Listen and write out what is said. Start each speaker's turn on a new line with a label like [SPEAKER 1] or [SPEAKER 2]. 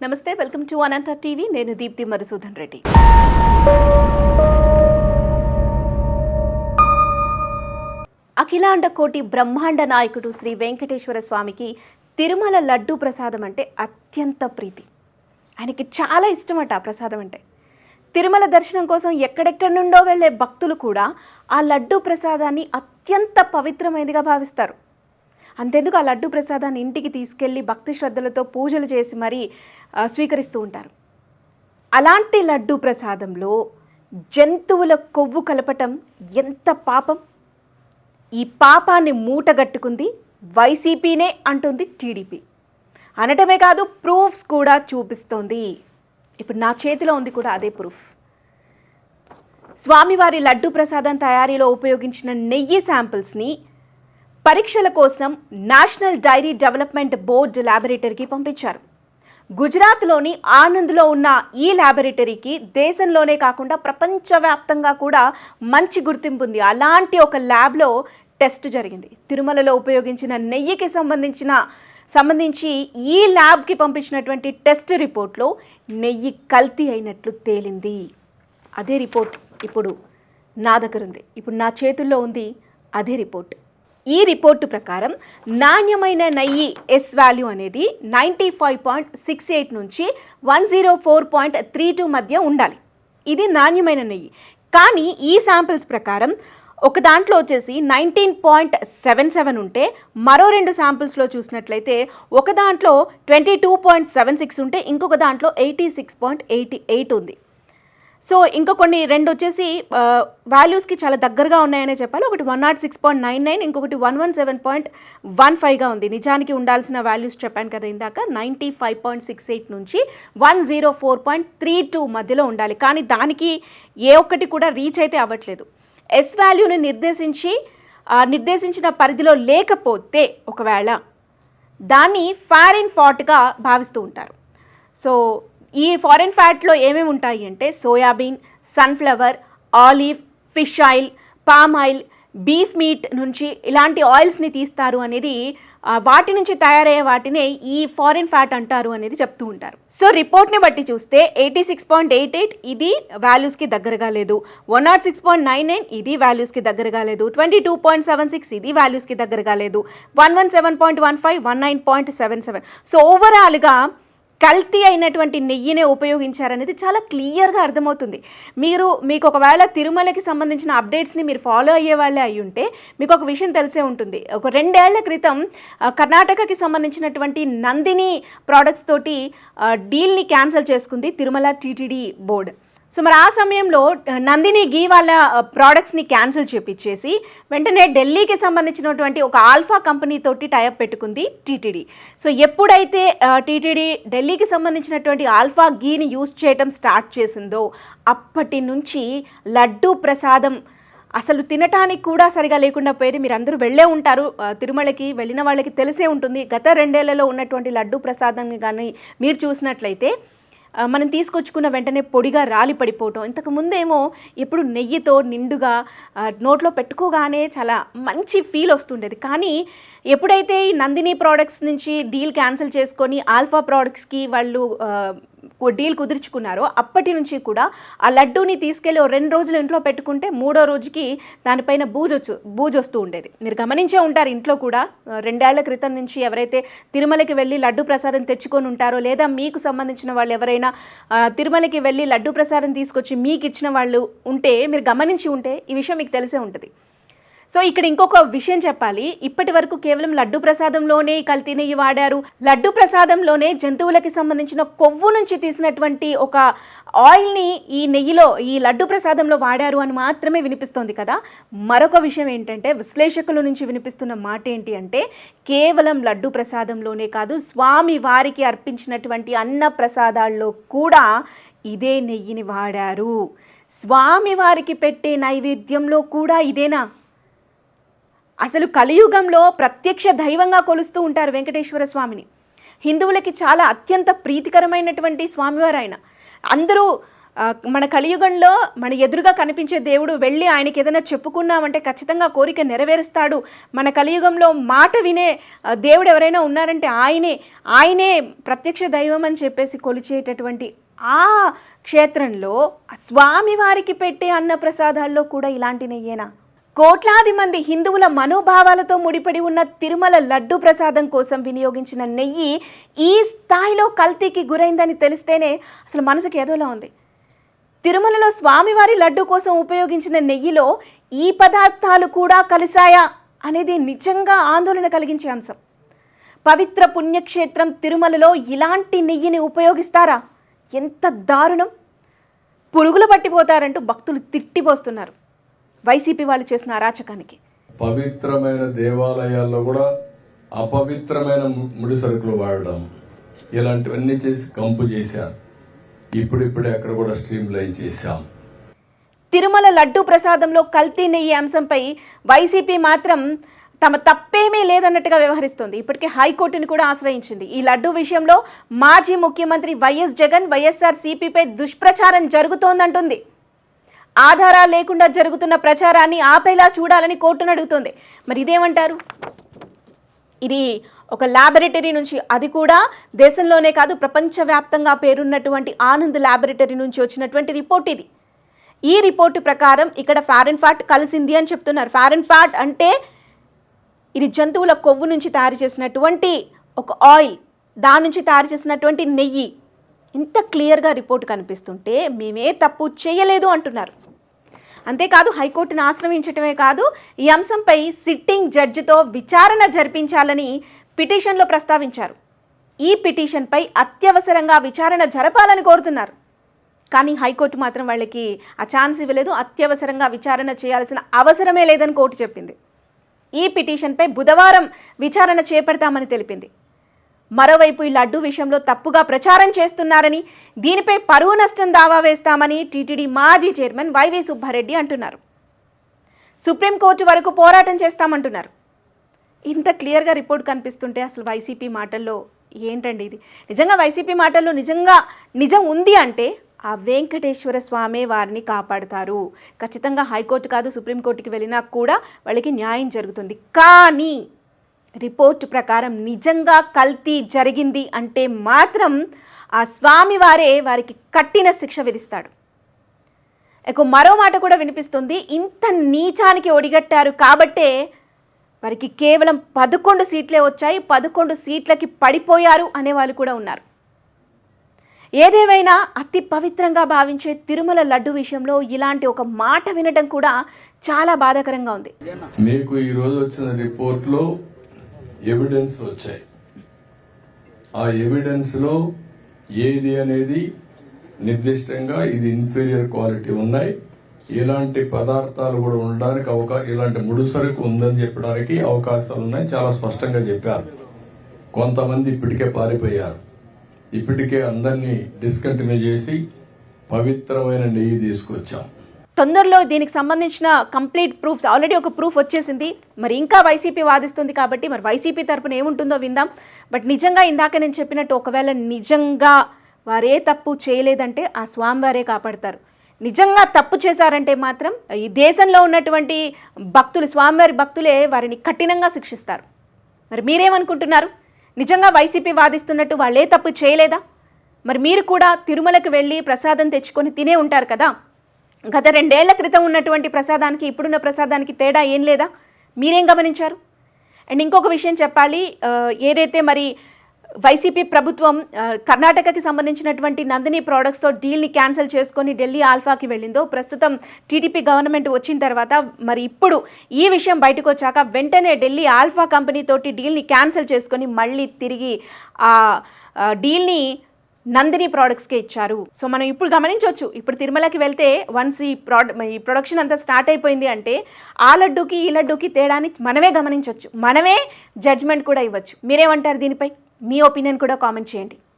[SPEAKER 1] నమస్తే, welcome to Anantha TV. నేను దీప్తి మధుసూదన్ రెడ్డి. అఖిలాండ కోటి బ్రహ్మాండ నాయకుడు శ్రీ వెంకటేశ్వర స్వామికి తిరుమల లడ్డూ ప్రసాదం అంటే అత్యంత ప్రీతి. ఆయనకి చాలా ఇష్టమట ఆ ప్రసాదం అంటే. తిరుమల దర్శనం కోసం ఎక్కడెక్కడి నుండో వెళ్ళే భక్తులు కూడా ఆ లడ్డూ ప్రసాదాన్ని అత్యంత పవిత్రమైనదిగా భావిస్తారు. అంతెందుకు ఆ లడ్డు ప్రసాదాన్ని ఇంటికి తీసుకెళ్ళి భక్తి శ్రద్ధలతో పూజలు చేసి మరీ స్వీకరిస్తూ ఉంటారు. అలాంటి లడ్డు ప్రసాదంలో జంతువుల కొవ్వు కలపటం ఎంత పాపం! ఈ పాపాన్ని మూటగట్టుకుంది వైసీపీనే అంటుంది టీడీపీ. అనటమే కాదు, ప్రూఫ్స్ కూడా చూపిస్తోంది. ఇప్పుడు నా చేతిలో ఉంది కూడా అదే ప్రూఫ్. స్వామివారి లడ్డు ప్రసాదం తయారీలో ఉపయోగించిన నెయ్యి శాంపిల్స్ని పరీక్షల కోసం నేషనల్ డైరీ డెవలప్మెంట్ బోర్డు ల్యాబొరేటరీకి పంపించారు. గుజరాత్లోని ఆనంద్లో ఉన్న ఈ ల్యాబొరేటరీకి దేశంలోనే కాకుండా ప్రపంచవ్యాప్తంగా కూడా మంచి గుర్తింపు ఉంది. అలాంటి ఒక ల్యాబ్లో టెస్ట్ జరిగింది. తిరుమలలో ఉపయోగించిన నెయ్యికి సంబంధించి ఈ ల్యాబ్కి పంపించినటువంటి టెస్ట్ రిపోర్ట్లో నెయ్యి కల్తీ అయినట్లు తేలింది. అదే రిపోర్ట్ ఇప్పుడు నా దగ్గర ఉంది. ఇప్పుడు నా చేతుల్లో ఉంది అదే రిపోర్ట్. ఈ రిపోర్టు ప్రకారం నాణ్యమైన నెయ్యి ఎస్ వాల్యూ అనేది 95.68 నుంచి 104.32 మధ్య ఉండాలి. ఇది నాణ్యమైన నెయ్యి. కానీ ఈ శాంపిల్స్ ప్రకారం ఒక దాంట్లో వచ్చేసి 19.77 ఉంటే, మరో రెండు శాంపిల్స్లో చూసినట్లయితే ఒక దాంట్లో 22.76 ఉంటే, ఇంకొక దాంట్లో 86.88 ఉంది. సో ఇంకా రెండు వచ్చేసి వాల్యూస్కి చాలా దగ్గరగా ఉన్నాయనే చెప్పాలి. ఒకటి 106.99, ఇంకొకటి 117.15గా ఉంది. నిజానికి ఉండాల్సిన వాల్యూస్ చెప్పాను కదా ఇందాక, 95.68 నుంచి 104.32 మధ్యలో ఉండాలి. కానీ దానికి ఏ ఒక్కటి కూడా రీచ్ అయితే అవ్వట్లేదు. ఎస్ వాల్యూని నిర్దేశించిన పరిధిలో లేకపోతే ఒకవేళ దాన్ని ఫారిన్ ఫాట్గా భావిస్తూ ఉంటారు. సో ఈ ఫారెన్ ఫ్యాట్లో ఏమేమి ఉంటాయి అంటే soybean, sunflower, olive, fish oil, palm oil, beef meet నుంచి ఇలాంటి ఆయిల్స్ని తీస్తారు అనేది, వాటి నుంచి తయారయ్యే వాటినే ఈ ఫారెన్ ఫ్యాట్ అంటారు అనేది చెప్తూ ఉంటారు. సో రిపోర్ట్ని బట్టి చూస్తే 86.88 ఇది వాల్యూస్కి దగ్గరగా లేదు, 106.99 ఇది వాల్యూస్కి దగ్గరగా లేదు, 22.76 ఇది వాల్యూస్కి దగ్గరగా లేదు, 117.15, 19.77. సో ఓవరాల్గా కల్తీ అయినటువంటి నెయ్యినే ఉపయోగించారనేది చాలా క్లియర్గా అర్థమవుతుంది. మీకు ఒకవేళ తిరుమలకి సంబంధించిన అప్డేట్స్ని మీరు ఫాలో అయ్యే వాళ్ళే అయి ఉంటే మీకు ఒక విషయం తెలిసే ఉంటుంది. ఒక 2 ఏళ్ల క్రితం కర్ణాటకకి సంబంధించినటువంటి నందిని ప్రోడక్ట్స్ తోటి డీల్ని క్యాన్సిల్ చేసుకుంది తిరుమల టీటీడీ బోర్డు. సో మరి ఆ సమయంలో నందిని గీ వాళ్ళ ప్రోడక్ట్స్ని క్యాన్సిల్ చేపించేసి వెంటనే ఢిల్లీకి సంబంధించినటువంటి ఒక ఆల్ఫా కంపెనీ తోటి టైఅప్ పెట్టుకుంది టీటీడీ. సో ఎప్పుడైతే టీటీడీ ఢిల్లీకి సంబంధించినటువంటి ఆల్ఫా గీని యూజ్ చేయడం స్టార్ట్ చేసిందో అప్పటి నుంచి లడ్డూ ప్రసాదం అసలు తినటానికి కూడా సరిగా లేకుండా పోయేది. మీరు అందరూ వెళ్ళే ఉంటారు, తిరుమలకి వెళ్ళిన వాళ్ళకి తెలిసే ఉంటుంది. గత 2 ఏళ్లలో ఉన్నటువంటి లడ్డూ ప్రసాదాన్ని కానీ మీరు చూసినట్లయితే మనం తీసుకొచ్చుకున్న వెంటనే పొడిగా రాలి పడిపోవటం. ఇంతకు ముందేమో ఎప్పుడు నెయ్యితో నిండుగా నోట్లో పెట్టుకోగానే చాలా మంచి ఫీల్ వస్తుండేది. కానీ ఎప్పుడైతే ఈ నందిని ప్రోడక్ట్స్ నుంచి డీల్ క్యాన్సిల్ చేసుకొని ఆల్ఫా ప్రోడక్ట్స్కి వాళ్ళు డీల్ కుదుర్చుకున్నారో అప్పటి నుంచి కూడా ఆ లడ్డూని తీసుకెళ్ళి 2 రోజులు ఇంట్లో పెట్టుకుంటే 3వ రోజుకి దానిపైన బూజు వస్తూ ఉండేది. మీరు గమనించే ఉంటారు, ఇంట్లో కూడా 2 ఏళ్ల క్రితం నుంచి ఎవరైతే తిరుమలకి వెళ్ళి లడ్డు ప్రసాదం తెచ్చుకొని ఉంటారో, లేదా మీకు సంబంధించిన వాళ్ళు ఎవరైనా తిరుమలకి వెళ్ళి లడ్డు ప్రసాదం తీసుకొచ్చి మీకు ఇచ్చిన వాళ్ళు ఉంటే, మీరు గమనించి ఉంటే ఈ విషయం మీకు తెలిసే ఉంటుంది. సో ఇక్కడ ఇంకొక విషయం చెప్పాలి. ఇప్పటి వరకు కేవలం లడ్డు ప్రసాదంలోనే కల్తీ నెయ్యి వాడారు, లడ్డు ప్రసాదంలోనే జంతువులకి సంబంధించిన కొవ్వు నుంచి తీసినటువంటి ఒక ఆయిల్ని ఈ నెయ్యిలో, ఈ లడ్డు ప్రసాదంలో వాడారు అని మాత్రమే వినిపిస్తోంది కదా. మరొక విషయం ఏంటంటే, విశ్లేషకుల నుంచి వినిపిస్తున్న మాట ఏంటి అంటే, కేవలం లడ్డు ప్రసాదంలోనే కాదు, స్వామి వారికి అర్పించినటువంటి అన్న ప్రసాదాల్లో కూడా ఇదే నెయ్యిని వాడారు. స్వామి వారికి పెట్టే నైవేద్యంలో కూడా ఇదేనా? అసలు కలియుగంలో ప్రత్యక్ష దైవంగా కొలుస్తూ ఉంటారు వెంకటేశ్వర స్వామిని. హిందువులకి చాలా అత్యంత ప్రీతికరమైనటువంటి స్వామివారు ఆయన. అందరూ మన కలియుగంలో మన ఎదురుగా కనిపించే దేవుడు వెళ్ళి ఆయనకి ఏదైనా చెప్పుకున్నామంటే ఖచ్చితంగా కోరిక నెరవేరుస్తాడు. మన కలియుగంలో మాట వినే దేవుడు ఎవరైనా ఉన్నారంటే ఆయనే ప్రత్యక్ష దైవం అని చెప్పేసి కొలిచేటటువంటి ఆ క్షేత్రంలో స్వామివారికి పెట్టే అన్నప్రసాదాల్లో కూడా ఇలాంటి నెయ్యేనా? కోట్లాది మంది హిందువుల మనోభావాలతో ముడిపడి ఉన్న తిరుమల లడ్డు ప్రసాదం కోసం వినియోగించిన నెయ్యి ఈ స్థాయిలో కల్తీకి గురైందని తెలిస్తేనే అసలు మనసుకి ఏదోలా ఉంది. తిరుమలలో స్వామివారి లడ్డు కోసం ఉపయోగించిన నెయ్యిలో ఈ పదార్థాలు కూడా కలిశాయా అనేది నిజంగా ఆందోళన కలిగించే అంశం. పవిత్ర పుణ్యక్షేత్రం తిరుమలలో ఇలాంటి నెయ్యిని ఉపయోగిస్తారా? ఎంత దారుణం! పురుగులు పట్టిపోతారంటూ భక్తులు తిట్టిపోస్తున్నారు వైసీపీ వాళ్ళు చేసిన అరాచకానికి.
[SPEAKER 2] పవిత్రమైన దేవాలయాల్లో కూడా అపవిత్రమైన ముడి సరుకులు వాడడం, ఇలాంటివన్నీ చేసి కంపు చేశారు. ఇప్పుడిప్పుడే అక్కడ కూడా స్ట్రీమ్ లైన్ చేశాం.
[SPEAKER 1] తిరుమల లడ్డు ప్రసాదంలో కల్తీ నెయ్యి అంశంపై వైసీపీ మాత్రం తమ తప్పేమీ లేదన్నట్టుగా వ్యవహరిస్తోంది. ఇప్పటికే హైకోర్టుని కూడా ఆశ్రయించింది. ఈ లడ్డు విషయంలో మాజీ ముఖ్యమంత్రి వైఎస్ జగన్ వైఎస్ఆర్సీపీపై దుష్ప్రచారం జరుగుతోందంటుంది. ఆధారాలు లేకుండా జరుగుతున్న ప్రచారాన్ని ఆపేలా చూడాలని కోర్టును అడుగుతోంది. మరి ఇదేమంటారు? ఇది ఒక ల్యాబొరేటరీ నుంచి, అది కూడా దేశంలోనే కాదు ప్రపంచవ్యాప్తంగా పేరున్నటువంటి ఆనంద్ ల్యాబొరేటరీ నుంచి వచ్చినటువంటి రిపోర్ట్ ఇది. ఈ రిపోర్టు ప్రకారం ఇక్కడ ఫారెన్ ఫ్యాట్ కలిసింది అని చెప్తున్నారు. ఫారెన్ ఫ్యాట్ అంటే ఇది జంతువుల కొవ్వు నుంచి తయారు చేసినటువంటి ఒక ఆయిల్, దాని నుంచి తయారు చేసినటువంటి నెయ్యి. ఇంత క్లియర్గా రిపోర్ట్ కనిపిస్తుంటే మేమే తప్పు చేయలేదు అంటున్నారు. అంతేకాదు హైకోర్టును ఆశ్రయించటమే కాదు, ఈ అంశంపై సిట్టింగ్ జడ్జితో విచారణ జరిపించాలని పిటిషన్లో ప్రస్తావించారు. ఈ పిటిషన్పై అత్యవసరంగా విచారణ జరపాలని కోరుతున్నారు. కానీ హైకోర్టు మాత్రం వాళ్ళకి ఆ ఛాన్స్ ఇవ్వలేదు. అత్యవసరంగా విచారణ చేయాల్సిన అవసరమే లేదని కోర్టు చెప్పింది. ఈ పిటిషన్పై బుధవారం విచారణ చేపడతామని తెలిపింది. మరోవైపు ఈ లడ్డు విషయంలో తప్పుగా ప్రచారం చేస్తున్నారని, దీనిపై పరువు నష్టం దావా వేస్తామని టీటీడీ మాజీ చైర్మన్ వైవి సుబ్బారెడ్డి అంటున్నారు. సుప్రీంకోర్టు వరకు పోరాటం చేస్తామంటున్నారు. ఇంత క్లియర్గా రిపోర్ట్ కనిపిస్తుంటే అసలు వైసీపీ మాటల్లో ఏంటండి ఇది? నిజంగా వైసీపీ మాటల్లో నిజం ఉంది అంటే ఆ వెంకటేశ్వర స్వామి వారిని కాపాడుతారు. ఖచ్చితంగా హైకోర్టు కాదు సుప్రీంకోర్టుకి వెళ్ళినా కూడా వాళ్ళకి న్యాయం జరుగుతుంది. కానీ రిపోర్టు ప్రకారం నిజంగా కల్తీ జరిగింది అంటే మాత్రం ఆ స్వామివారే వారికి కఠిన శిక్ష విధిస్తాడు. మరో మాట కూడా వినిపిస్తుంది. ఇంత నీచానికి ఒడిగట్టారు కాబట్టే వారికి కేవలం 11 సీట్లే వచ్చాయి, 11 సీట్లకి పడిపోయారు అనేవాళ్ళు కూడా ఉన్నారు. ఏదేమైనా అతి పవిత్రంగా భావించే తిరుమల లడ్డు విషయంలో ఇలాంటి ఒక మాట వినడం కూడా చాలా బాధాకరంగా ఉంది.
[SPEAKER 2] మీకు ఈ రోజు వచ్చిన రిపోర్ట్లో ఎవిడెన్స్ వచ్చాయి. ఆ ఎవిడెన్స్ లో ఏది అనేది నిర్దిష్టంగా ఇది ఇన్ఫీరియర్ క్వాలిటీ ఉన్నాయి, ఇలాంటి పదార్థాలు కూడా ఉండడానికి ఇలాంటి ముడిసరుకు ఉందని చెప్పడానికి అవకాశాలు ఉన్నాయి, చాలా స్పష్టంగా చెప్పారు. కొంతమంది ఇప్పటికే పారిపోయారు. ఇప్పటికే అందరినీ డిస్కంటిన్యూ చేసి పవిత్రమైన నెయ్యి తీసుకొచ్చాం.
[SPEAKER 1] తొందరలో దీనికి సంబంధించిన కంప్లీట్ ప్రూఫ్స్, ఆల్రెడీ ఒక ప్రూఫ్ వచ్చేసింది. మరి ఇంకా వైసీపీ వాదిస్తుంది కాబట్టి మరి వైసీపీ తరపున ఏముంటుందో విందాం. బట్ నిజంగా ఇందాక నేను చెప్పినట్టు ఒకవేళ నిజంగా వారే తప్పు చేయలేదంటే ఆ స్వామివారే కాపాడతారు. నిజంగా తప్పు చేశారంటే మాత్రం ఈ దేశంలో ఉన్నటువంటి భక్తులు, స్వామివారి భక్తులే వారిని కఠినంగా శిక్షిస్తారు. మరి మీరేమనుకుంటున్నారు? నిజంగా వైసీపీ వాదిస్తున్నట్టు వాళ్ళే తప్పు చేయలేదా? మరి మీరు కూడా తిరుమలకు వెళ్ళి ప్రసాదం తెచ్చుకొని తినే ఉంటారు కదా. గత 2 ఏళ్ల క్రితం ఉన్నటువంటి ప్రసాదానికి ఇప్పుడున్న ప్రసాదానికి తేడా ఏం లేదా? మీరేం గమనించారు? అండ్ ఇంకొక విషయం చెప్పాలి, ఏదైతే మరి వైసీపీ ప్రభుత్వం కర్ణాటకకి సంబంధించినటువంటి నందిని ప్రోడక్ట్స్తో డీల్ని క్యాన్సిల్ చేసుకొని ఢిల్లీ ఆల్ఫాకి వెళ్ళిందో, ప్రస్తుతం టీడీపీ గవర్నమెంట్ వచ్చిన తర్వాత మరి ఇప్పుడు ఈ విషయం బయటకు వచ్చాక వెంటనే ఢిల్లీ ఆల్ఫా కంపెనీతోటి డీల్ని క్యాన్సిల్ చేసుకొని మళ్ళీ తిరిగి ఆ డీల్ని నందిని ప్రోడక్ట్స్కే ఇచ్చారు. సో మనం ఇప్పుడు గమనించవచ్చు, ఇప్పుడు తిరుమలకి వెళ్తే వన్స్ ఈ ప్రొడక్షన్ అంతా స్టార్ట్ అయిపోయింది అంటే ఆ లడ్డూకి ఈ లడ్డూకి తేడాని మనమే గమనించవచ్చు, మనమే జడ్జ్మెంట్ కూడా ఇవ్వచ్చు. మీరేమంటారు దీనిపై? మీ ఒపీనియన్ కూడా కామెంట్ చేయండి.